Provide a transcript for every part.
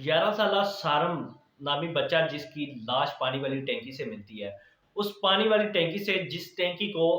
11 साला सारम नामी बच्चा जिसकी लाश पानी वाली टैंकी से मिलती है। उस पानी वाली टैंकी से जिस टैंकी को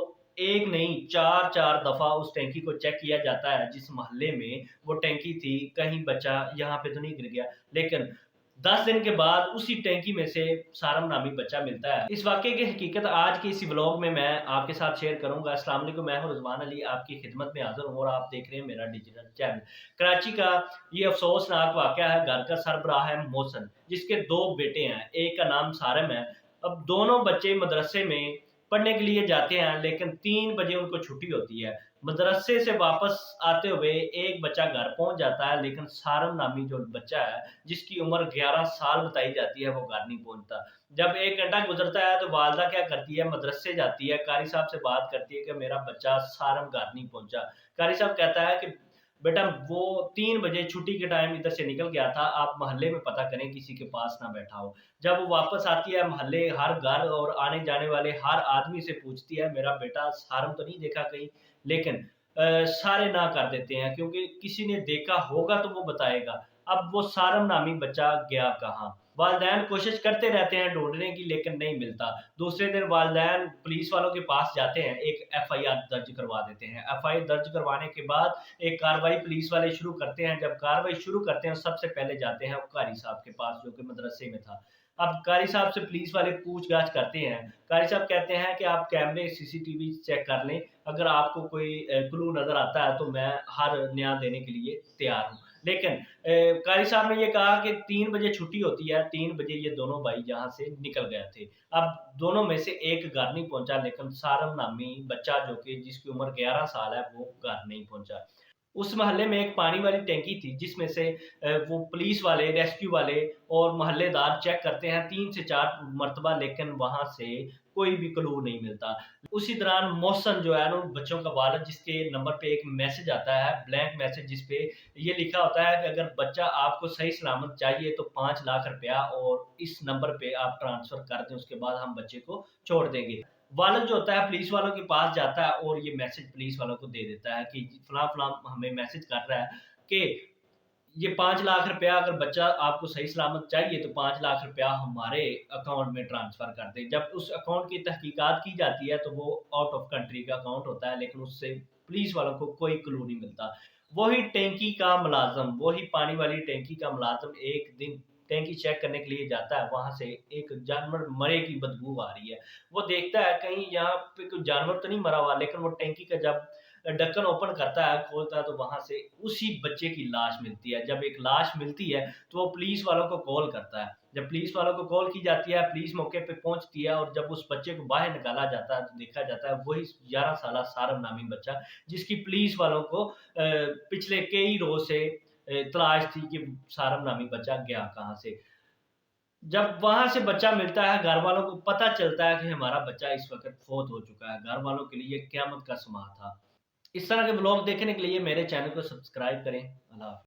एक नहीं 4-4 दफ़ा उस टैंकी को चेक किया जाता है, जिस मोहल्ले में वो टैंकी थी, कहीं बच्चा यहाँ पे तो नहीं गिर गया। लेकिन 10 दिन के बाद उसी टैंकी में से सारम नामी बच्चा मिलता है। इस वाक़ये की हकीकत आज के इसी व्लॉग में मैं आपके साथ शेयर करूँगा। अस्सलाम वालेकुम, मैं हूँ रिज़वान अली, आपकी खिदमत में हाज़िर हूँ और आप देख रहे हैं मेरा डिजिटल चैनल। कराची का ये अफ़सोसनाक वाक़या है, घर का सरबराह है मोहसन, जिसके 2 बेटे हैं, एक का नाम सारम है। अब दोनों बच्चे मदरसे में पढ़ने के लिए जाते हैं, लेकिन 3 बजे उनको छुट्टी होती है। मदरसे से वापस आते हुए एक बच्चा घर पहुँच जाता है, लेकिन सारम नामी जो बच्चा है, जिसकी उम्र 11 साल बताई जाती है, वो घर नहीं पहुँचता। जब 1 घंटा गुज़रता है तो वालिदा क्या करती है, मदरसे जाती है, कारी साहब से बात करती है कि मेरा बच्चा सारम घर नहीं पहुँचा। कारी साहब कहता है कि बेटा वो 3 बजे छुट्टी के टाइम इधर से निकल गया था, आप मोहल्ले में पता करें किसी के पास ना बैठा हो। जब वो वापस आती है, मोहल्ले हर घर और आने-जाने वाले हर आदमी से पूछती है, मेरा बेटा सारम तो नहीं देखा कहीं? लेकिन सारे ना कर देते हैं, क्योंकि किसी ने देखा होगा तो वो बताएगा। अब वो सारम नामी बच्चा गया कहाँ? वालिदैन कोशिश करते रहते हैं ढूँढने की, लेकिन नहीं मिलता। दूसरे दिन वालिदैन पुलिस वालों के पास जाते हैं, एक एफआईआर दर्ज करवा देते हैं। एफआईआर दर्ज करवाने के बाद एक कार्रवाई पुलिस वाले शुरू करते हैं। जब कार्रवाई शुरू करते हैं, सबसे पहले जाते हैं वो कारी साहब के पास, जो कि मदरसे में था। अब कारी साहब से पुलिस वाले पूछ-गाछ करते हैं। कारी साहब कहते हैं कि आप कैमरे सीसीटीवी चेक कर लें, अगर आपको कोई क्लू नज़र आता है तो मैं हर न्याय देने के लिए तैयार हूँ। लेकिन कारी साहब ने ये कहा कि 3 बजे छुट्टी होती है, 3 बजे ये दोनों भाई यहाँ से निकल गए थे। अब दोनों में से एक घर नहीं पहुँचा, लेकिन सारम नामी बच्चा जो कि जिसकी उम्र 11 साल है, वो घर नहीं पहुँचा। उस मोहल्ले में एक पानी वाली टैंकी थी, जिसमें से वो पुलिस वाले, रेस्क्यू वाले और मोहल्लेदार चेक करते हैं 3 से 4 मर्तबा, लेकिन वहाँ से कोई भी क्लू नहीं मिलता। उसी दौरान मोहसन जो है ना, उन बच्चों का वालिद, जिसके नंबर पे एक मैसेज आता है, ब्लैंक मैसेज, जिस पे ये लिखा होता है कि अगर बच्चा आपको सही सलामत चाहिए तो 5 लाख रुपया और इस नंबर पे आप ट्रांसफ़र कर दें, उसके बाद हम बच्चे को छोड़ देंगे। वालिद जो होता है पुलिस वालों के पास जाता है और ये मैसेज पुलिस वालों को दे देता है कि फलाँ-फलाँ हमें मैसेज कर रहा है कि ये 5 लाख रुपया अगर बच्चा आपको सही सलामत चाहिए तो 5 लाख रुपया हमारे अकाउंट में ट्रांसफ़र कर दें। जब उस अकाउंट की तहकीकात की जाती है तो वो आउट ऑफ कंट्री का अकाउंट होता है, लेकिन उससे पुलिस वालों को कोई क्लू नहीं मिलता। वही टैंकी का मुलाज़िम, वही पानी वाली टैंकी का मुलाज़िम एक दिन टैंकी चेक करने के लिए जाता है, वहाँ से एक जानवर मरे की बदबू आ रही है। वो देखता है कहीं यहाँ पे कोई जानवर तो नहीं मरा हुआ, लेकिन वो टैंकी का जब ढक्कन ओपन करता है, खोलता है, तो वहाँ से उसी बच्चे की लाश मिलती है। जब एक लाश मिलती है, तो वो पुलिस वालों को कॉल करता है। जब पुलिस वालों को कॉल की जाती है, पुलिस मौके पे पहुँचती है और जब उस बच्चे को बाहर निकाला जाता है, तो देखा जाता है वही 11 साला सारम नामी बच्चा, जिसकी पुलिस वालों को पिछले कई रोज़ से तलाश थी कि सारम नामी बच्चा गया कहाँ से। जब वहाँ से बच्चा मिलता है, घरवालों को पता चलता है कि हमारा बच्चा इस वक़्त फ़ौत हो चुका है। घरवालों के लिए क़यामत का समा था। इस तरह के व्लॉग देखने के लिए मेरे चैनल को सब्सक्राइब करें। अल्लाह हाफ़िज़।